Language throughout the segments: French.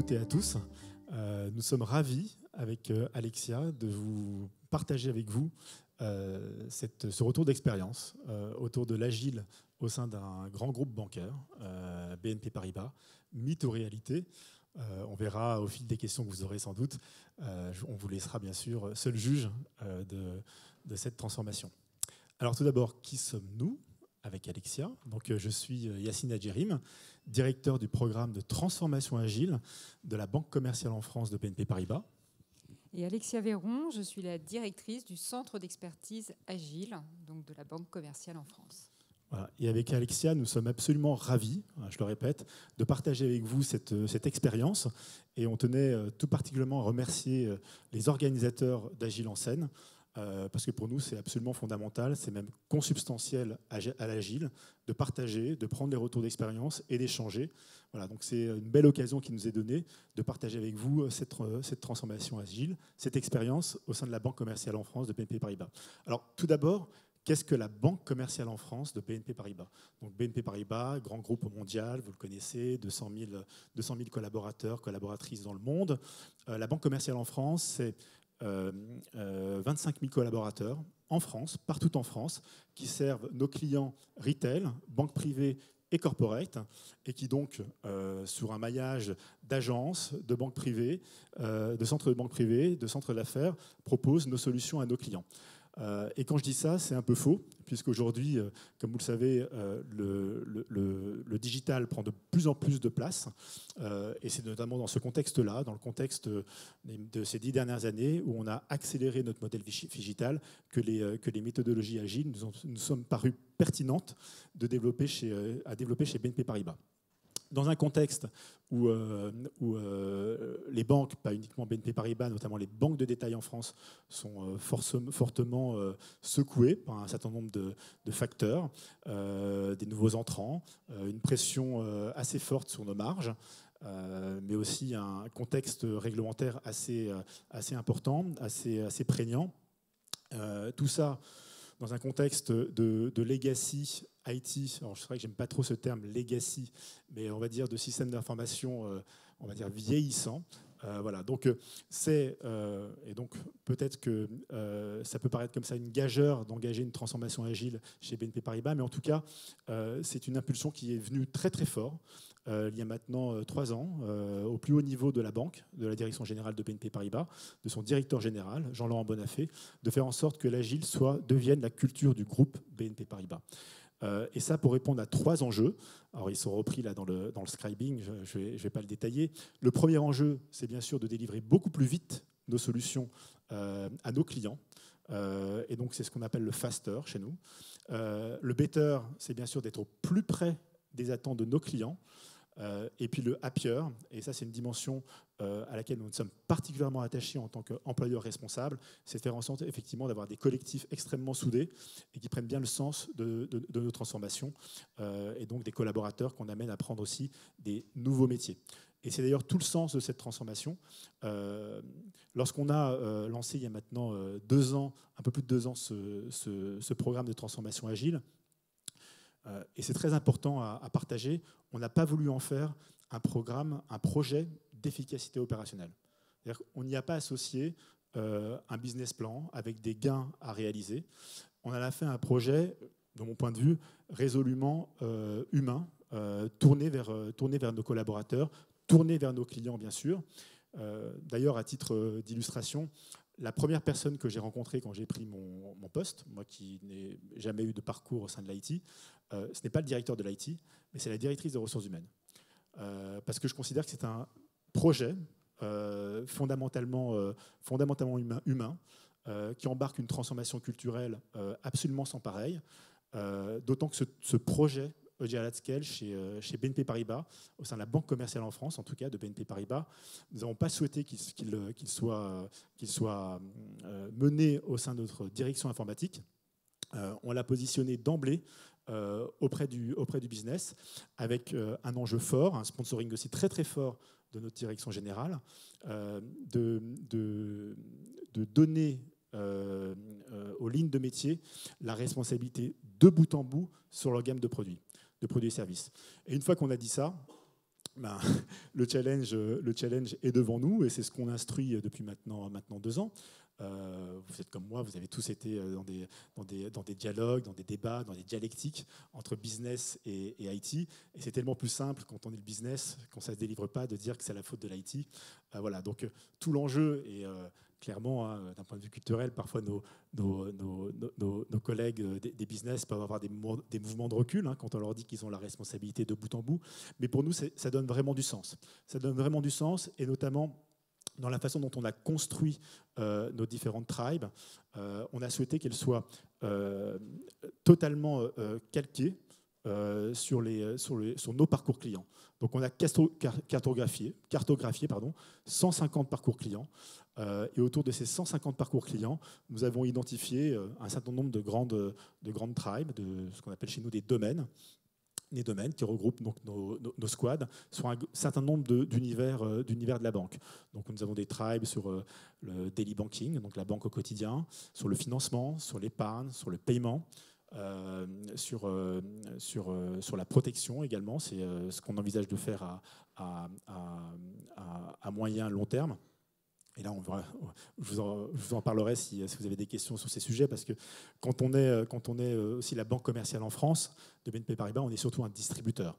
toutes et à tous. Nous sommes ravis avec Alexia de vous partager avec vous ce retour d'expérience autour de l'agile au sein d'un grand groupe bancaire, BNP Paribas, mythe ou réalité. On verra au fil des questions que vous aurez sans doute. On vous laissera bien sûr seul juge de cette transformation. Alors tout d'abord, qui sommes-nous avec Alexia? Donc, je suis Yacine Adjerim, directeur du programme de transformation agile de la Banque commerciale en France de BNP Paribas. Et Alexia Véron, je suis la directrice du centre d'expertise agile, donc de la Banque commerciale en France. Voilà. Et avec Alexia, nous sommes absolument ravis, je le répète, de partager avec vous cette expérience. Et on tenait tout particulièrement à remercier les organisateurs d'Agile en scène, parce que pour nous, c'est absolument fondamental, c'est même consubstantiel à l'agile, de partager, de prendre les retours d'expérience et d'échanger. Voilà, donc c'est une belle occasion qui nous est donnée de partager avec vous cette transformation agile, cette expérience au sein de la Banque commerciale en France de BNP Paribas. Alors, tout d'abord, qu'est-ce que la Banque commerciale en France de BNP Paribas? Donc BNP Paribas, grand groupe mondial, vous le connaissez, 200 000 collaborateurs, collaboratrices dans le monde. La Banque commerciale en France, c'est 25 000 collaborateurs en France, partout en France, qui servent nos clients retail, banques privées et corporate, et qui donc, sur un maillage d'agences, de banques privées, de centres de banques privées, de centres d'affaires, proposent nos solutions à nos clients. Et quand je dis ça, c'est un peu faux, puisqu'aujourd'hui, comme vous le savez, le digital prend de plus en plus de place. Et c'est notamment dans ce contexte-là, dans le contexte de ces 10 dernières années, où on a accéléré notre modèle digital, que les méthodologies agiles nous sont parues pertinentes à développer chez BNP Paribas. Dans un contexte où les banques, pas uniquement BNP Paribas, notamment les banques de détail en France, sont fortement secouées par un certain nombre de facteurs, des nouveaux entrants, une pression assez forte sur nos marges, mais aussi un contexte réglementaire assez important, assez prégnant. Tout ça dans un contexte de legacy IT, alors c'est vrai que j'aime pas trop ce terme legacy, mais on va dire de système d'information, on va dire vieillissant. Voilà, donc et donc peut-être que ça peut paraître comme ça une gageure d'engager une transformation agile chez BNP Paribas, mais en tout cas, c'est une impulsion qui est venue très très fort. Il y a maintenant 3 ans, au plus haut niveau de la banque, de la direction générale de BNP Paribas, de son directeur général, Jean-Laurent Bonnafé, de faire en sorte que l'agile devienne la culture du groupe BNP Paribas. Et ça pour répondre à 3 enjeux. Alors ils sont repris là dans le scribing, je vais pas le détailler. Le premier enjeu, c'est bien sûr de délivrer beaucoup plus vite nos solutions à nos clients. Et donc c'est ce qu'on appelle le faster chez nous. Le better, c'est bien sûr d'être au plus près des attentes de nos clients. Et puis le happier, et ça c'est une dimension à laquelle nous sommes particulièrement attachés en tant qu'employeurs responsables, c'est de faire en sorte effectivement d'avoir des collectifs extrêmement soudés et qui prennent bien le sens de nos transformations, et donc des collaborateurs qu'on amène à prendre aussi des nouveaux métiers. Et c'est d'ailleurs tout le sens de cette transformation. Lorsqu'on a lancé il y a maintenant 2 ans, un peu plus de 2 ans, ce programme de transformation agile, et c'est très important à partager, on n'a pas voulu en faire un projet d'efficacité opérationnelle. C'est-à-dire qu'on n'y a pas associé un business plan avec des gains à réaliser. On en a fait un projet, de mon point de vue, résolument humain, tourné vers nos collaborateurs, tourné vers nos clients, bien sûr. D'ailleurs, à titre d'illustration, la première personne que j'ai rencontrée quand j'ai pris mon poste, moi qui n'ai jamais eu de parcours au sein de l'IT, ce n'est pas le directeur de l'IT, mais c'est la directrice des ressources humaines. Parce que je considère que c'est un projet fondamentalement humain qui embarque une transformation culturelle absolument sans pareil, d'autant que ce projet Agile at Scale chez BNP Paribas, au sein de la Banque commerciale en France, en tout cas de BNP Paribas, nous n'avons pas souhaité qu'il soit mené au sein de notre direction informatique. On l'a positionné d'emblée auprès du business, avec un enjeu fort, un sponsoring aussi très très fort de notre direction générale, de donner aux lignes de métier la responsabilité de bout en bout sur leur gamme de produits et services. Et une fois qu'on a dit ça, ben, le challenge est devant nous et c'est ce qu'on instruit depuis maintenant 2 ans. Vous êtes comme moi, vous avez tous été dans des dialogues, dans des débats, dans des dialectiques entre business et IT. Et c'est tellement plus simple quand on est le business, quand ça ne se délivre pas, de dire que c'est la faute de l'IT. Voilà, donc tout l'enjeu est clairement, hein, d'un point de vue culturel, parfois nos collègues des business peuvent avoir des mouvements de recul hein, quand on leur dit qu'ils ont la responsabilité de bout en bout. Mais pour nous, ça donne vraiment du sens. Ça donne vraiment du sens, et notamment dans la façon dont on a construit nos différentes tribes. On a souhaité qu'elles soient totalement calquées sur nos parcours clients. Donc on a cartographié 150 parcours clients. Et autour de ces 150 parcours clients, nous avons identifié un certain nombre de grandes tribes, de ce qu'on appelle chez nous des domaines qui regroupent donc nos squads sur un certain nombre d'univers de la banque. Donc nous avons des tribes sur le daily banking, donc la banque au quotidien, sur le financement, sur l'épargne, sur le paiement, sur la protection également. C'est ce qu'on envisage de faire à moyen long terme. Et là, je vous en parlerai si vous avez des questions sur ces sujets, parce que quand on est aussi la banque commerciale en France, de BNP Paribas, on est surtout un distributeur.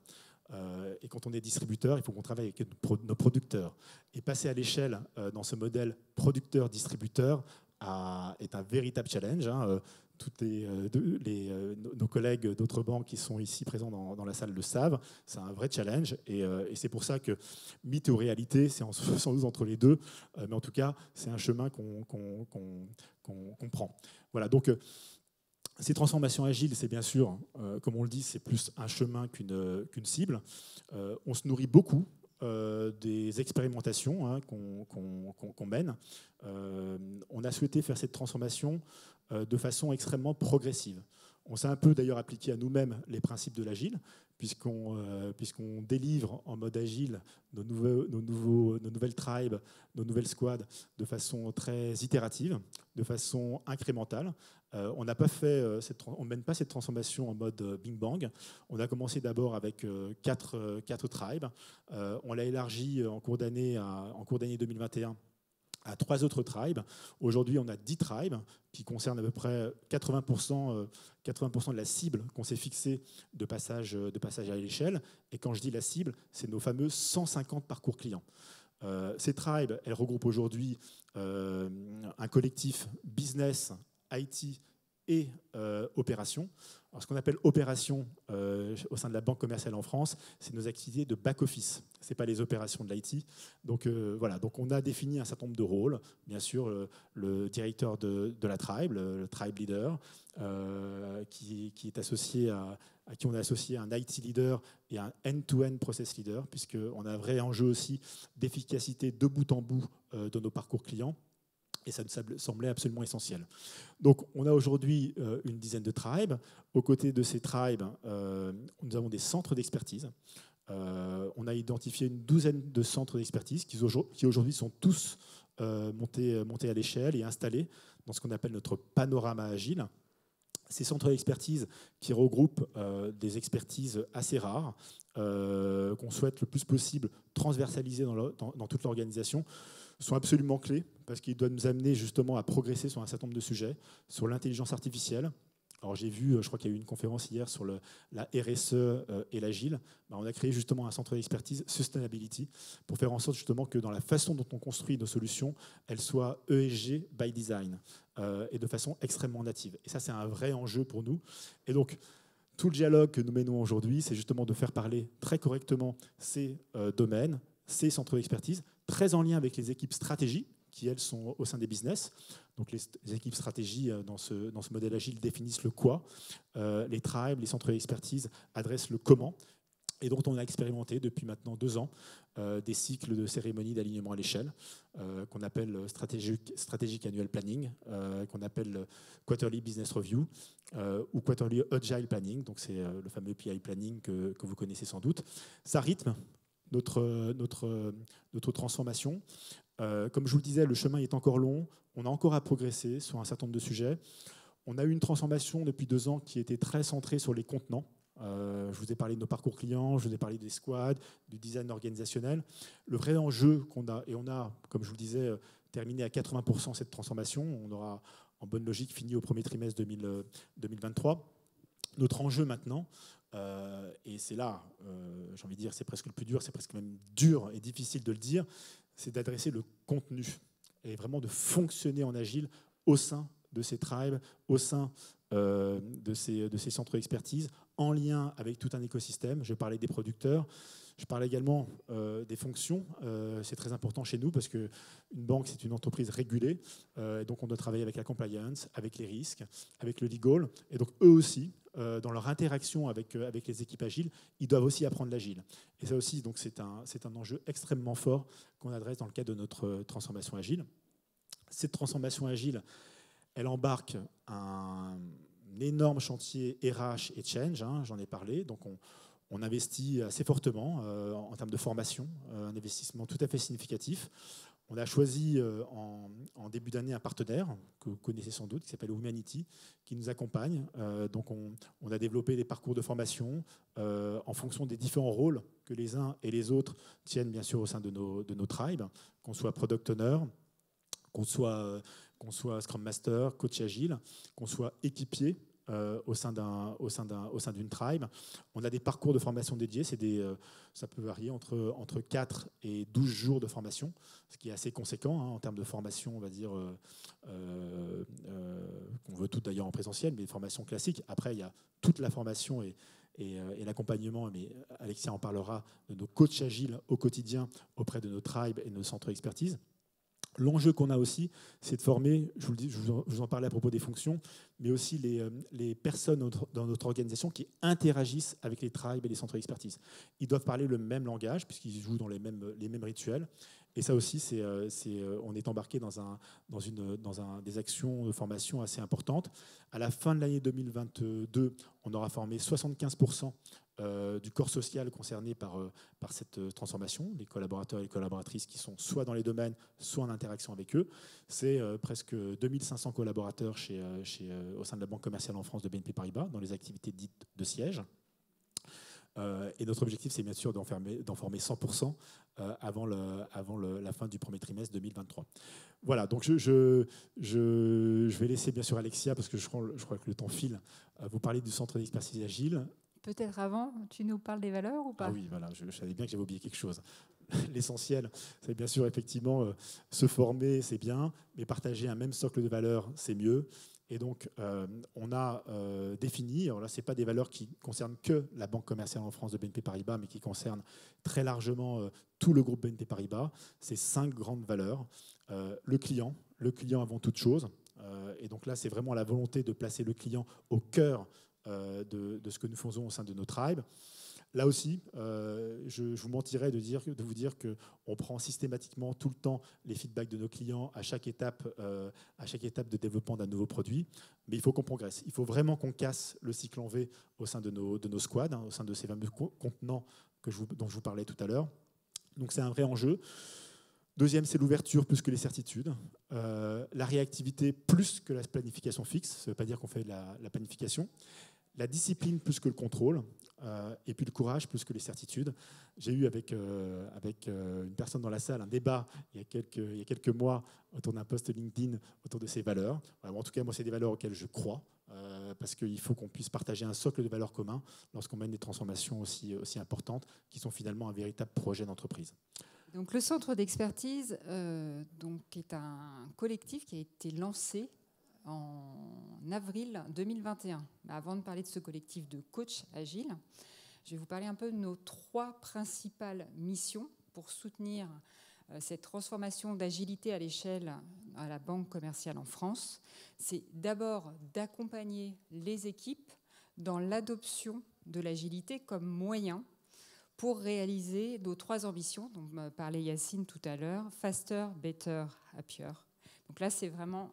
Et quand on est distributeur, il faut qu'on travaille avec nos producteurs. Et passer à l'échelle dans ce modèle producteur-distributeur est un véritable challenge. Hein. Nos collègues d'autres banques qui sont ici présents dans la salle le savent. C'est un vrai challenge, et c'est pour ça que mythe ou réalité, c'est sans doute entre les deux, mais en tout cas, c'est un chemin qu'on prend. Voilà, donc ces transformations agiles, c'est bien sûr, comme on le dit, c'est plus un chemin qu'une cible. On se nourrit beaucoup des expérimentations hein, qu'on mène. On a souhaité faire cette transformation de façon extrêmement progressive. On s'est un peu d'ailleurs appliqué à nous-mêmes les principes de l'agile, puisqu'on délivre en mode agile nos nouvelles tribes, nos nouvelles squads de façon très itérative, de façon incrémentale. On ne mène pas cette transformation en mode Bing Bang. On a commencé d'abord avec 4 tribes. On l'a élargi en cours d'année 2021 à 3 autres tribes. Aujourd'hui, on a 10 tribes qui concernent à peu près 80% de la cible qu'on s'est fixée de passage à l'échelle. Et quand je dis la cible, c'est nos fameux 150 parcours clients. Ces tribes, elles regroupent aujourd'hui un collectif business, IT et opération. Alors, ce qu'on appelle opération au sein de la banque commerciale en France, c'est nos activités de back-office. Ce n'est pas les opérations de l'IT. Donc voilà, donc on a défini un certain nombre de rôles. Bien sûr, le directeur de la tribe, le tribe leader, qui est associé à qui on a associé un IT leader et un end-to-end process leader, puisqu'on a un vrai enjeu aussi d'efficacité de bout en bout de nos parcours clients. Et ça nous semblait absolument essentiel. Donc, on a aujourd'hui une dizaine de tribes. Aux côtés de ces tribes, nous avons des centres d'expertise. On a identifié une douzaine de centres d'expertise qui aujourd'hui sont tous montés à l'échelle et installés dans ce qu'on appelle notre panorama agile. Ces centres d'expertise qui regroupent des expertises assez rares, qu'on souhaite le plus possible transversaliser dans toute l'organisation, sont absolument clés parce qu'ils doivent nous amener justement à progresser sur un certain nombre de sujets, sur l'intelligence artificielle. Alors j'ai vu, je crois qu'il y a eu une conférence hier sur la RSE et l'agile. On a créé justement un centre d'expertise Sustainability pour faire en sorte justement que dans la façon dont on construit nos solutions, elles soient ESG by design et de façon extrêmement native. Et ça, c'est un vrai enjeu pour nous. Et donc, tout le dialogue que nous menons aujourd'hui, c'est justement de faire parler très correctement ces domaines, ces centres d'expertise, très en lien avec les équipes stratégie, qui, elles, sont au sein des business. Donc, les équipes stratégie, dans ce modèle agile, définissent le quoi. Les tribes, les centres d'expertise adressent le comment. Et dont on a expérimenté depuis maintenant 2 ans des cycles de cérémonies d'alignement à l'échelle, qu'on appelle Strategic Annual Planning, qu'on appelle Quarterly Business Review ou Quarterly Agile Planning. Donc, c'est le fameux PI Planning que vous connaissez sans doute. Ça rythme notre transformation. Comme je vous le disais, le chemin est encore long. On a encore à progresser sur un certain nombre de sujets. On a eu une transformation depuis 2 ans qui était très centrée sur les contenants. Je vous ai parlé de nos parcours clients, je vous ai parlé des squads, du design organisationnel. Le vrai enjeu qu'on a, et on a, comme je vous le disais, terminé à 80% cette transformation, on aura en bonne logique fini au premier trimestre 2023. Notre enjeu maintenant, et c'est là, j'ai envie de dire, c'est presque le plus dur, c'est presque même dur et difficile de le dire, c'est d'adresser le contenu et vraiment de fonctionner en agile au sein de ces tribes, au sein de ces centres d'expertise, en lien avec tout un écosystème. Je parlais des producteurs, je parlais également des fonctions. C'est très important chez nous parce qu'une banque, c'est une entreprise régulée. Et donc, on doit travailler avec la compliance, avec les risques, avec le legal. Et donc, eux aussi, dans leur interaction avec les équipes agiles, ils doivent aussi apprendre l'agile. Et ça aussi, donc, c'est un enjeu extrêmement fort qu'on adresse dans le cadre de notre transformation agile. Cette transformation agile, elle embarque un énorme chantier RH et change, j'en ai parlé. Donc, on investit assez fortement en termes de formation, un investissement tout à fait significatif. On a choisi en début d'année un partenaire que vous connaissez sans doute, qui s'appelle Humanity, qui nous accompagne. Donc on a développé des parcours de formation en fonction des différents rôles que les uns et les autres tiennent bien sûr au sein de nos tribes, qu'on soit product owner, qu'on soit Scrum Master, coach agile, qu'on soit équipier au sein d'une tribe. On a des parcours de formation dédiés, ça peut varier entre 4 et 12 jours de formation, ce qui est assez conséquent en termes de formation, on va dire, qu'on veut tout d'ailleurs en présentiel, mais des formations classiques. Après, il y a toute la formation et l'accompagnement, mais Alexia en parlera, de nos coachs agiles au quotidien auprès de nos tribes et de nos centres d'expertise. L'enjeu qu'on a aussi, c'est de former, je vous en parlais à propos des fonctions, mais aussi les personnes dans notre organisation qui interagissent avec les tribes et les centres d'expertise. Ils doivent parler le même langage, puisqu'ils jouent dans les mêmes rituels. Et ça aussi, on est embarqué dans des actions de formation assez importantes. À la fin de l'année 2022, on aura formé 75% du corps social concerné par cette transformation, les collaborateurs et les collaboratrices qui sont soit dans les domaines, soit en interaction avec eux. C'est presque 2500 collaborateurs au sein de la Banque commerciale en France de BNP Paribas, dans les activités dites de siège. Et notre objectif, c'est bien sûr d'en former 100% avant la fin du premier trimestre 2023. Voilà, donc je vais laisser bien sûr Alexia, parce que je crois que le temps file, vous parler du centre d'expertise agile. Peut-être avant, tu nous parles des valeurs ou pas? Ah oui, voilà, je savais bien que j'avais oublié quelque chose. L'essentiel, c'est bien sûr effectivement se former, c'est bien, mais partager un même socle de valeurs, c'est mieux. Et donc, on a défini, alors là, ce n'est pas des valeurs qui concernent que la Banque commerciale en France de BNP Paribas, mais qui concernent très largement tout le groupe BNP Paribas. C'est 5 grandes valeurs. Le client avant toute chose. Et donc là, c'est vraiment la volonté de placer le client au cœur de ce que nous faisons au sein de nos tribes. Là aussi, je vous mentirais de vous dire qu'on prend systématiquement tout le temps les feedbacks de nos clients à chaque étape de développement d'un nouveau produit. Mais il faut qu'on progresse. Il faut vraiment qu'on casse le cycle en V au sein de nos squads, au sein de ces fameux contenants dont je vous parlais tout à l'heure. Donc c'est un vrai enjeu. Deuxième, c'est l'ouverture plus que les certitudes. La réactivité plus que la planification fixe. Ça ne veut pas dire qu'on fait la planification. La discipline plus que le contrôle, et puis le courage plus que les certitudes. J'ai eu avec une personne dans la salle un débat il y a quelques mois autour d'un post LinkedIn autour de ces valeurs. En tout cas, moi, c'est des valeurs auxquelles je crois, parce qu'il faut qu'on puisse partager un socle de valeurs communs lorsqu'on mène des transformations aussi importantes, qui sont finalement un véritable projet d'entreprise. Donc, le centre d'expertise est un collectif qui a été lancé en avril 2021. Avant de parler de ce collectif de coachs agiles, je vais vous parler un peu de nos 3 principales missions pour soutenir cette transformation d'agilité à l'échelle à la Banque commerciale en France. C'est d'abord d'accompagner les équipes dans l'adoption de l'agilité comme moyen pour réaliser nos 3 ambitions dont parlait Yacine tout à l'heure, Faster, Better, Happier. Donc là, c'est vraiment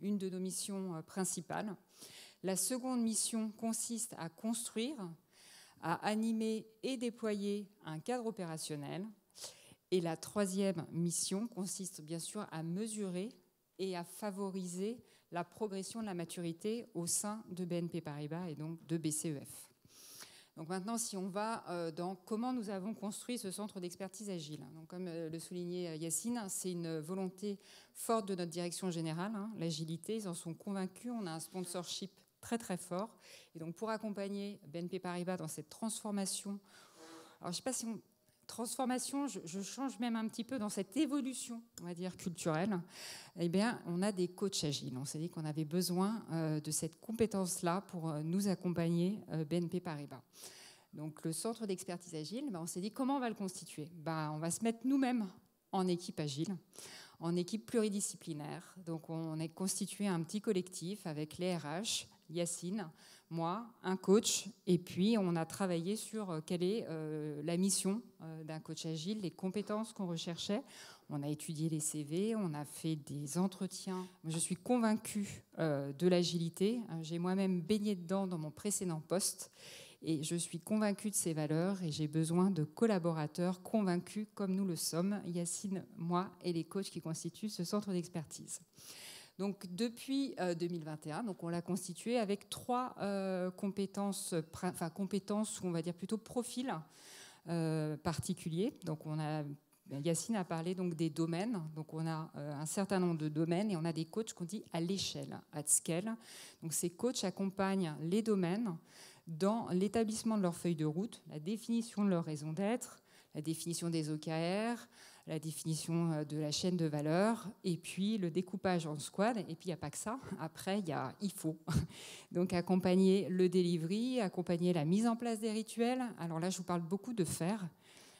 une de nos missions principales. La seconde mission consiste à construire, à animer et déployer un cadre opérationnel. Et la troisième mission consiste bien sûr à mesurer et à favoriser la progression de la maturité au sein de BNP Paribas et donc de BCEF. Donc maintenant, si on va dans comment nous avons construit ce centre d'expertise agile. Donc, comme le soulignait Yacine, c'est une volonté forte de notre direction générale, l'agilité. Ils en sont convaincus. On a un sponsorship très très fort. Et donc pour accompagner BNP Paribas dans cette transformation, alors je ne sais pas si transformation, je change même un petit peu dans cette évolution, on va dire, culturelle, eh bien, on a des coachs agiles. On s'est dit qu'on avait besoin de cette compétence-là pour nous accompagner BNP Paribas. Donc, le centre d'expertise agile, on s'est dit comment on va le constituer. On va se mettre nous-mêmes en équipe agile, en équipe pluridisciplinaire. Donc, on a constitué un petit collectif avec les RH, Yacine, moi, un coach, et puis on a travaillé sur quelle est la mission d'un coach agile, les compétences qu'on recherchait. On a étudié les CV, on a fait des entretiens. Je suis convaincue de l'agilité. J'ai moi-même baigné dedans dans mon précédent poste et je suis convaincue de ces valeurs et j'ai besoin de collaborateurs convaincus comme nous le sommes, Yacine, moi et les coachs qui constituent ce centre d'expertise. Donc, depuis 2021, donc on l'a constitué avec 3 compétences, ou on va dire plutôt profils particuliers. Donc, Yacine a parlé donc des domaines. Donc, on a un certain nombre de domaines et on a des coachs qu'on dit à l'échelle, at scale. Donc, ces coachs accompagnent les domaines dans l'établissement de leur feuille de route, la définition de leur raison d'être, la définition des OKR, la définition de la chaîne de valeur, et puis le découpage en squad. Et puis, il n'y a pas que ça. Après, il faut. Donc, accompagner le delivery, accompagner la mise en place des rituels. Alors là, je vous parle beaucoup de faire,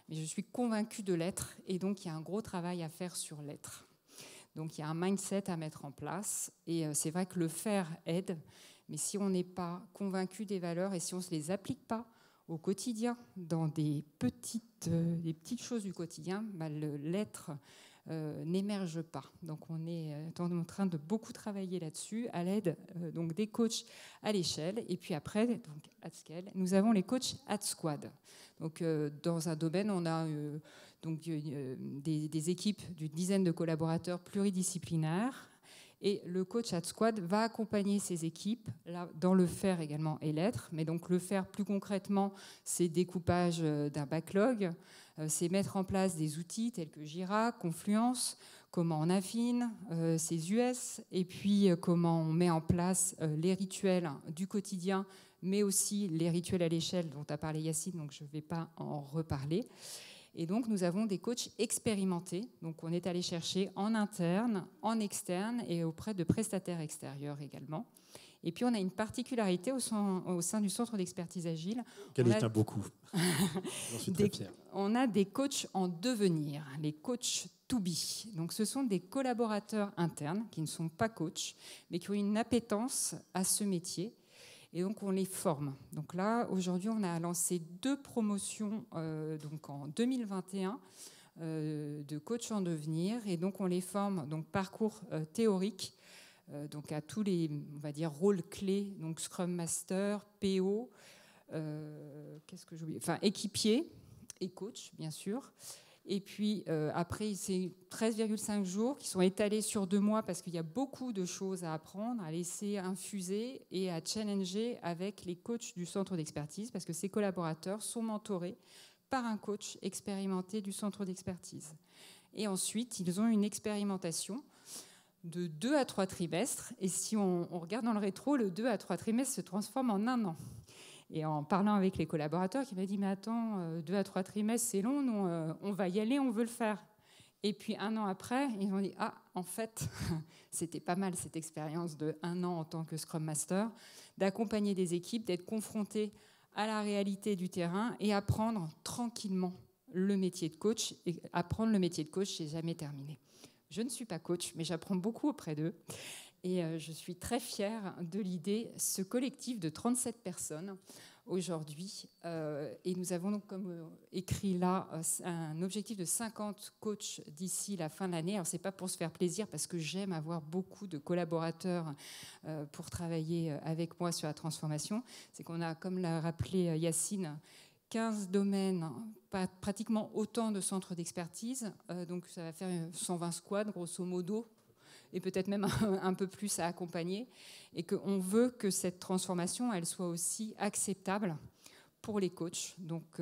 mais je suis convaincue de l'être. Et donc, il y a un gros travail à faire sur l'être. Donc, il y a un mindset à mettre en place. Et c'est vrai que le faire aide, mais si on n'est pas convaincu des valeurs et si on ne se les applique pas au quotidien, dans des petites choses du quotidien, l'être n'émerge pas. Donc on est en train de beaucoup travailler là-dessus à l'aide donc des coachs à l'échelle. Et puis après, donc at scale, nous avons les coachs at squad. Donc dans un domaine, on a des équipes d'une dizaine de collaborateurs pluridisciplinaires. Et le coach at squad va accompagner ces équipes là, dans le faire également et l'être. Mais donc le faire plus concrètement, c'est découpage d'un backlog, c'est mettre en place des outils tels que Jira, Confluence, comment on affine ces US, et puis comment on met en place les rituels du quotidien, mais aussi les rituels à l'échelle dont a parlé Yacine, donc je ne vais pas en reparler. Et donc, nous avons des coachs expérimentés. Donc, on est allé chercher en interne, en externe et auprès de prestataires extérieurs également. Et puis, on a une particularité au sein du centre d'expertise agile. Qu'elle tient beaucoup. J'en suis très fier. On a des coachs en devenir, les coachs to be. Donc, ce sont des collaborateurs internes qui ne sont pas coachs, mais qui ont une appétence à ce métier. Et donc, on les forme. Donc là, aujourd'hui, on a lancé 2 promotions donc en 2021 de coach en devenir. Et donc, on les forme, donc parcours théorique, donc à tous les, on va dire, rôles clés, donc Scrum Master, PO, qu'est-ce que j'oublie ? Enfin, équipier et coach, bien sûr. Et puis après, c'est 13,5 jours qui sont étalés sur 2 mois parce qu'il y a beaucoup de choses à apprendre, à laisser infuser et à challenger avec les coachs du centre d'expertise parce que ces collaborateurs sont mentorés par un coach expérimenté du centre d'expertise. Et ensuite, ils ont une expérimentation de 2 à 3 trimestres. Et si on regarde dans le rétro, le 2 à 3 trimestres se transforme en 1 an. Et en parlant avec les collaborateurs, qui m'a dit « Mais attends, 2 à 3 trimestres, c'est long, nous, on va y aller, on veut le faire. » Et puis 1 an après, ils ont dit « Ah, en fait, c'était pas mal cette expérience de 1 an en tant que Scrum Master, d'accompagner des équipes, d'être confrontés à la réalité du terrain et apprendre tranquillement le métier de coach. Et apprendre le métier de coach, c'est jamais terminé. » Je ne suis pas coach, mais j'apprends beaucoup auprès d'eux. Et je suis très fière de l'idée, ce collectif de 37 personnes aujourd'hui. Et nous avons donc, comme écrit là, un objectif de 50 coachs d'ici la fin de l'année. Alors, ce n'est pas pour se faire plaisir, parce que j'aime avoir beaucoup de collaborateurs pour travailler avec moi sur la transformation. C'est qu'on a, comme l'a rappelé Yacine, 15 domaines, pratiquement autant de centres d'expertise. Donc, ça va faire 120 squads, grosso modo. et peut-être même un peu plus à accompagner, et qu'on veut que cette transformation, elle soit aussi acceptable pour les coachs. Donc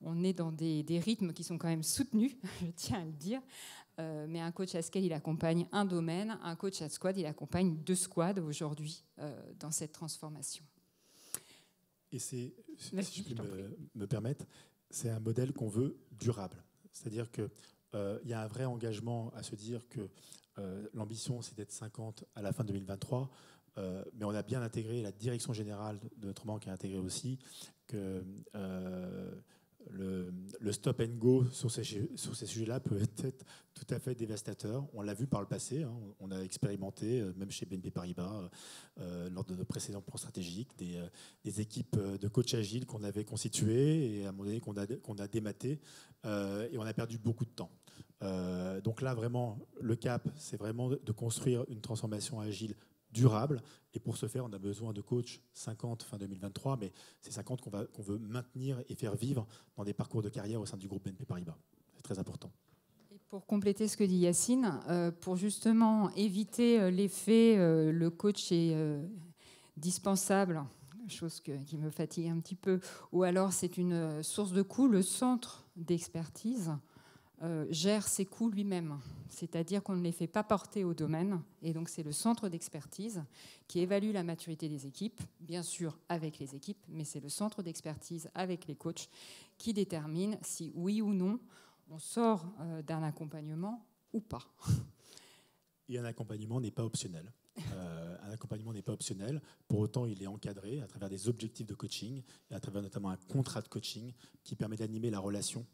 on est dans des rythmes qui sont quand même soutenus, je tiens à le dire, mais un coach à scale, il accompagne un domaine, un coach à squad, il accompagne 2 squads aujourd'hui dans cette transformation. Et c'est, si je peux me permettre, c'est un modèle qu'on veut durable. C'est-à-dire qu'il y a un vrai engagement à se dire que l'ambition, c'est d'être 50 à la fin 2023, mais on a bien intégré, la direction générale de notre banque a intégré aussi que le stop and go sur ces sujets-là peut être tout à fait dévastateur. On l'a vu par le passé, hein, on a expérimenté, même chez BNP Paribas, lors de nos précédents plans stratégiques, des équipes de coach agiles qu'on avait constituées et à un moment donné qu'on a dématé, et on a perdu beaucoup de temps. Donc là, vraiment, le cap, c'est vraiment de construire une transformation agile durable. Et pour ce faire, on a besoin de coachs 50 fin 2023, mais c'est 50 qu'on veut maintenir et faire vivre dans des parcours de carrière au sein du groupe BNP Paribas. C'est très important. Et pour compléter ce que dit Yacine, pour justement éviter l'effet le coach est dispensable, chose qui me fatigue un petit peu, ou alors c'est une source de coûts, le centre d'expertise gère ses coûts lui-même. C'est-à-dire qu'on ne les fait pas porter au domaine. Et donc, c'est le centre d'expertise qui évalue la maturité des équipes, bien sûr avec les équipes, mais c'est le centre d'expertise avec les coachs qui détermine si, oui ou non, on sort d'un accompagnement ou pas. Et un accompagnement n'est pas optionnel. Un accompagnement n'est pas optionnel. Pour autant, il est encadré à travers des objectifs de coaching et à travers notamment un contrat de coaching qui permet d'animer la relation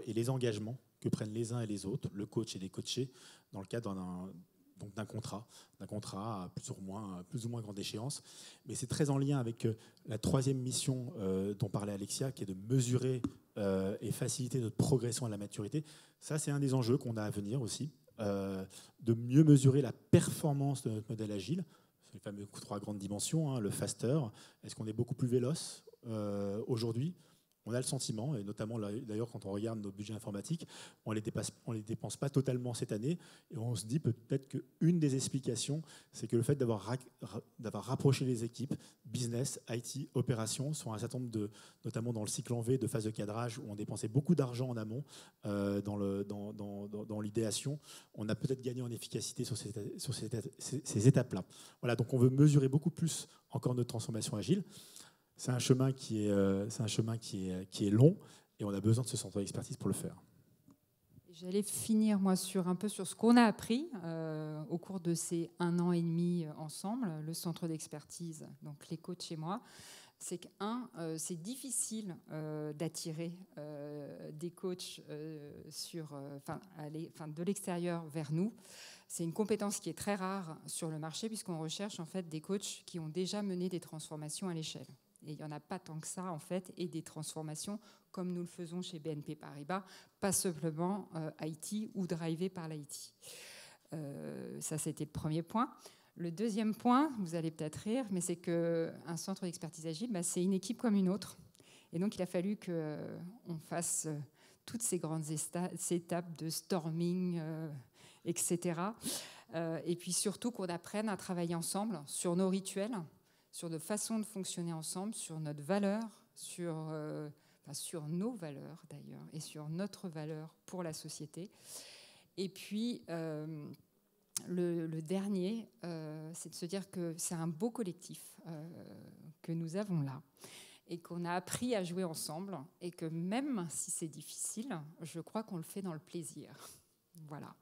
et les engagements que prennent les uns et les autres, le coach et les coachés, dans le cadre d'un contrat à plus ou moins grande échéance. Mais c'est très en lien avec la troisième mission dont parlait Alexia, qui est de mesurer et faciliter notre progression à la maturité. Ça, c'est un des enjeux qu'on a à venir aussi, de mieux mesurer la performance de notre modèle agile. C'est les fameuses 3 grandes dimensions, hein, le faster. Est-ce qu'on est beaucoup plus véloce aujourd'hui ? On a le sentiment, et notamment d'ailleurs quand on regarde nos budgets informatiques, on ne les dépense pas totalement cette année. Et on se dit peut-être qu'une des explications, c'est que le fait d'avoir rapproché les équipes, business, IT, opérations, sur un certain nombre notamment dans le cycle en V de phase de cadrage, où on dépensait beaucoup d'argent en amont dans l'idéation, on a peut-être gagné en efficacité sur ces étapes-là. Voilà, donc on veut mesurer beaucoup plus encore notre transformation agile. C'est un chemin qui est long et on a besoin de ce centre d'expertise pour le faire. J'allais finir moi sur ce qu'on a appris au cours de ces 1 an et demi ensemble, le centre d'expertise, donc les coachs et moi. C'est c'est difficile d'attirer des coachs de l'extérieur vers nous. C'est une compétence qui est très rare sur le marché puisqu'on recherche en fait des coachs qui ont déjà mené des transformations à l'échelle. Et il n'y en a pas tant que ça, en fait, et des transformations comme nous le faisons chez BNP Paribas, pas simplement IT ou drivé par l'IT. Ça, c'était le premier point. Le deuxième point, vous allez peut-être rire, mais c'est qu'un centre d'expertise agile, c'est une équipe comme une autre. Et donc, il a fallu qu'on fasse toutes ces grandes étapes de storming, etc. Et puis surtout qu'on apprenne à travailler ensemble sur nos rituels, sur de façons de fonctionner ensemble, sur notre valeur, sur nos valeurs d'ailleurs, et sur notre valeur pour la société. Et puis, le dernier, c'est de se dire que c'est un beau collectif que nous avons là, et qu'on a appris à jouer ensemble, et que même si c'est difficile, je crois qu'on le fait dans le plaisir. Voilà.